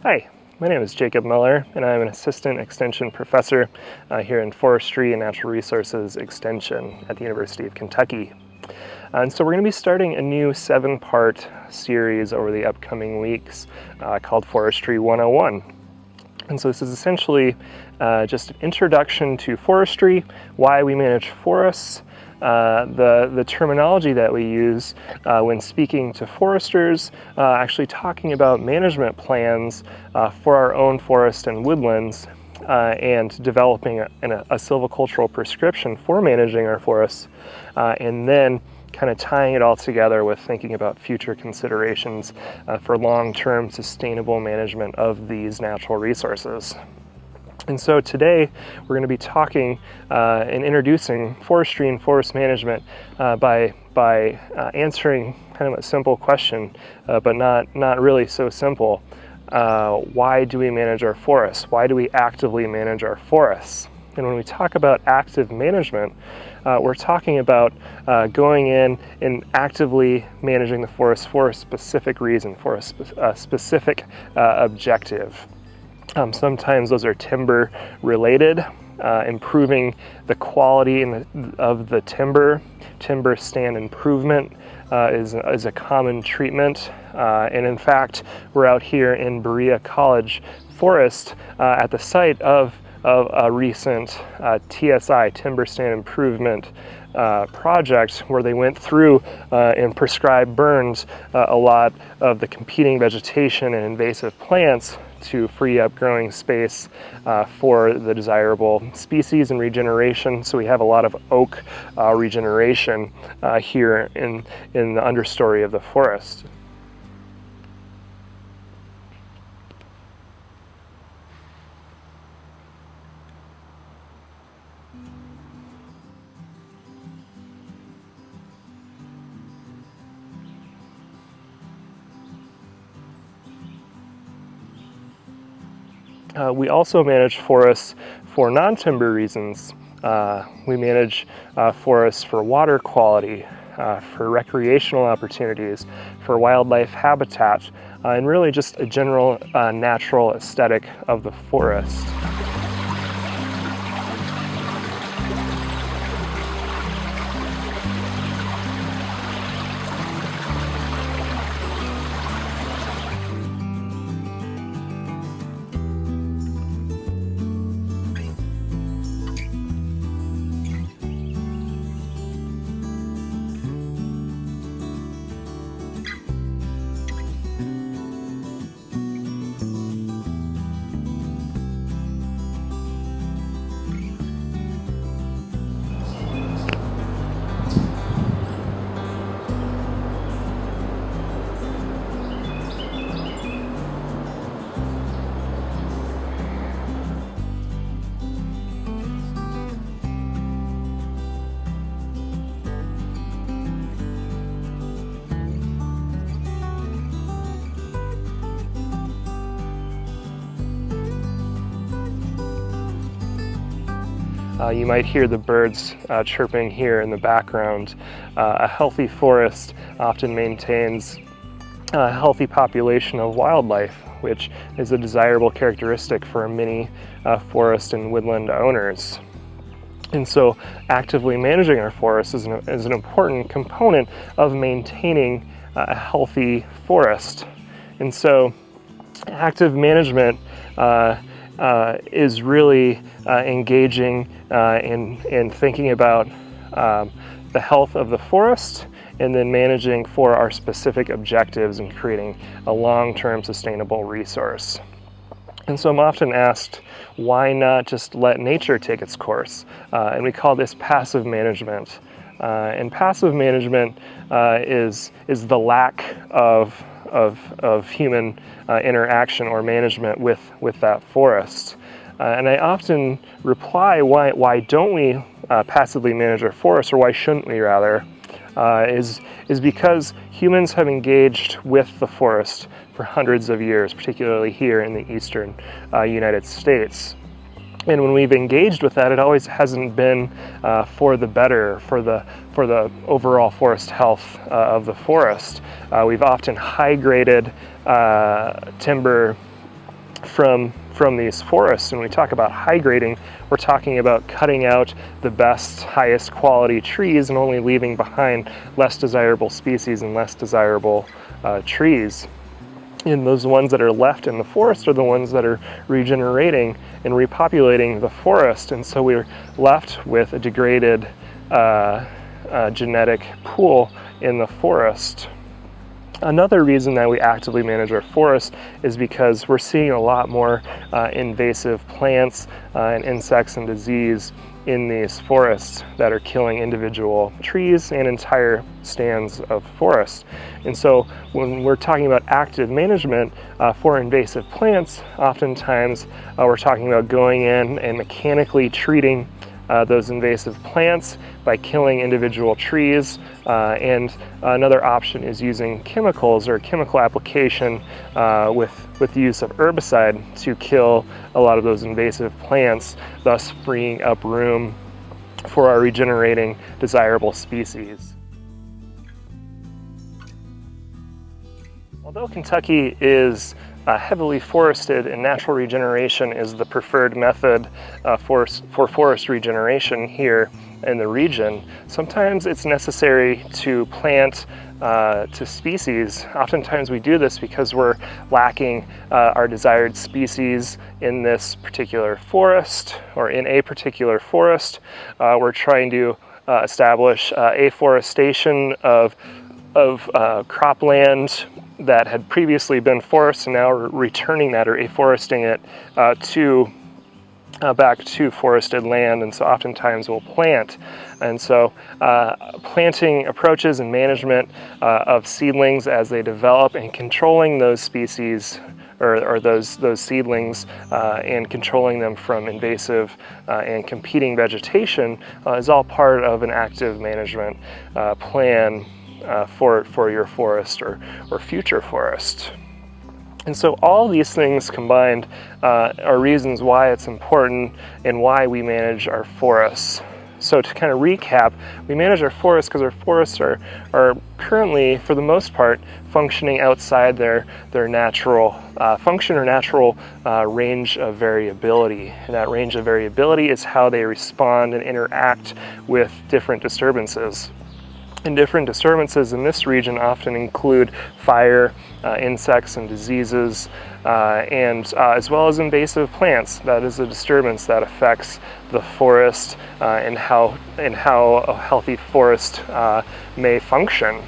Hi, my name is Jacob Muller, and I'm an Assistant Extension Professor here in Forestry and Natural Resources Extension at the University of Kentucky. And so we're going to be starting a new 7-part series over the upcoming weeks called Forestry 101. And so this is essentially just an introduction to forestry, why we manage forests, the terminology that we use when speaking to foresters, actually talking about management plans for our own forest and woodlands, and developing a silvicultural prescription for managing our forests, and then kind of tying it all together with thinking about future considerations for long-term sustainable management of these natural resources. And so today we're going to be talking and introducing forestry and forest management by answering kind of a simple question, but not really so simple. Why do we manage our forests? Why do we actively manage our forests? And when we talk about active management, we're talking about going in and actively managing the forest for a specific reason, for a specific objective. Sometimes those are timber related, improving the quality of the timber. Timber stand improvement is a common treatment. And in fact, we're out here in Berea College Forest at the site of a recent TSI, Timber Stand Improvement project, where they went through and prescribed burns a lot of the competing vegetation and invasive plants to free up growing space for the desirable species and regeneration. So we have a lot of oak regeneration here in the understory of the forest. We also manage forests for non-timber reasons. We manage forests for water quality, for recreational opportunities, for wildlife habitat, and really just a general natural aesthetic of the forest. You might hear the birds chirping here in the background. A healthy forest often maintains a healthy population of wildlife, which is a desirable characteristic for many forest and woodland owners. And so actively managing our forests is an important component of maintaining a healthy forest. And so active management is really engaging in thinking about the health of the forest, and then managing for our specific objectives and creating a long-term sustainable resource. And so I'm often asked, why not just let nature take its course? And we call this passive management. And passive management is the lack of human interaction or management with that forest. And I often reply, why don't we passively manage our forests, or why shouldn't we rather, is because humans have engaged with the forest for hundreds of years, particularly here in the eastern United States. And when we've engaged with that, it always hasn't been for the better, for the overall forest health of the forest. We've often high-graded timber from these forests. When we talk about high grading, we're talking about cutting out the best, highest quality trees and only leaving behind less desirable species and less desirable trees. And those ones that are left in the forest are the ones that are regenerating and repopulating the forest. And so we're left with a degraded genetic pool in the forest. Another reason that we actively manage our forests is because we're seeing a lot more invasive plants and insects and disease in these forests that are killing individual trees and entire stands of forest. And so when we're talking about active management for invasive plants, oftentimes we're talking about going in and mechanically treating those invasive plants by killing individual trees, and another option is using chemicals or chemical application with the use of herbicide to kill a lot of those invasive plants, thus freeing up room for our regenerating desirable species. Although Kentucky is heavily forested and natural regeneration is the preferred method for forest regeneration here in the region, sometimes it's necessary to plant to species. Oftentimes we do this because we're lacking our desired species in this particular forest or in a particular forest. We're trying to establish afforestation of cropland that had previously been forest, and now we're returning that or afforesting it back to forested land. And so oftentimes we'll plant. And so planting approaches and management of seedlings as they develop and controlling those species or those seedlings and controlling them from invasive and competing vegetation is all part of an active management plan for your forest or future forest. And so all these things combined are reasons why it's important and why we manage our forests. So to kind of recap, we manage our forests because our forests are currently, for the most part, functioning outside their natural function or natural range of variability. And that range of variability is how they respond and interact with different disturbances. And different disturbances in this region often include fire, insects and diseases, and as well as invasive plants. That is a disturbance that affects the forest and how a healthy forest may function.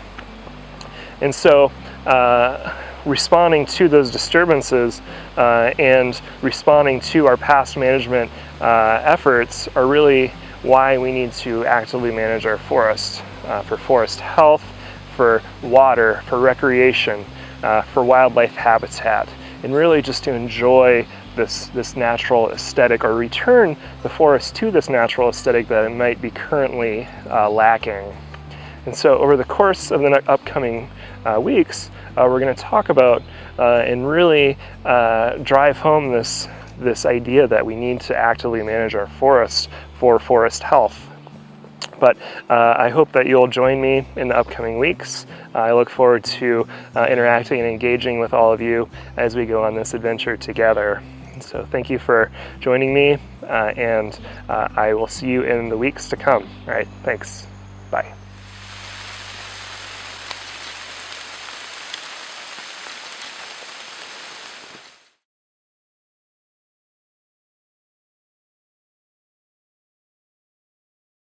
And so responding to those disturbances and responding to our past management efforts are really why we need to actively manage our forests. For forest health, for water, for recreation, for wildlife habitat, and really just to enjoy this natural aesthetic or return the forest to this natural aesthetic that it might be currently lacking. And so over the course of the upcoming weeks, we're going to talk about and really drive home this idea that we need to actively manage our forests for forest health. But I hope that you'll join me in the upcoming weeks. I look forward to interacting and engaging with all of you as we go on this adventure together. So thank you for joining me, and I will see you in the weeks to come. All right, thanks. Bye.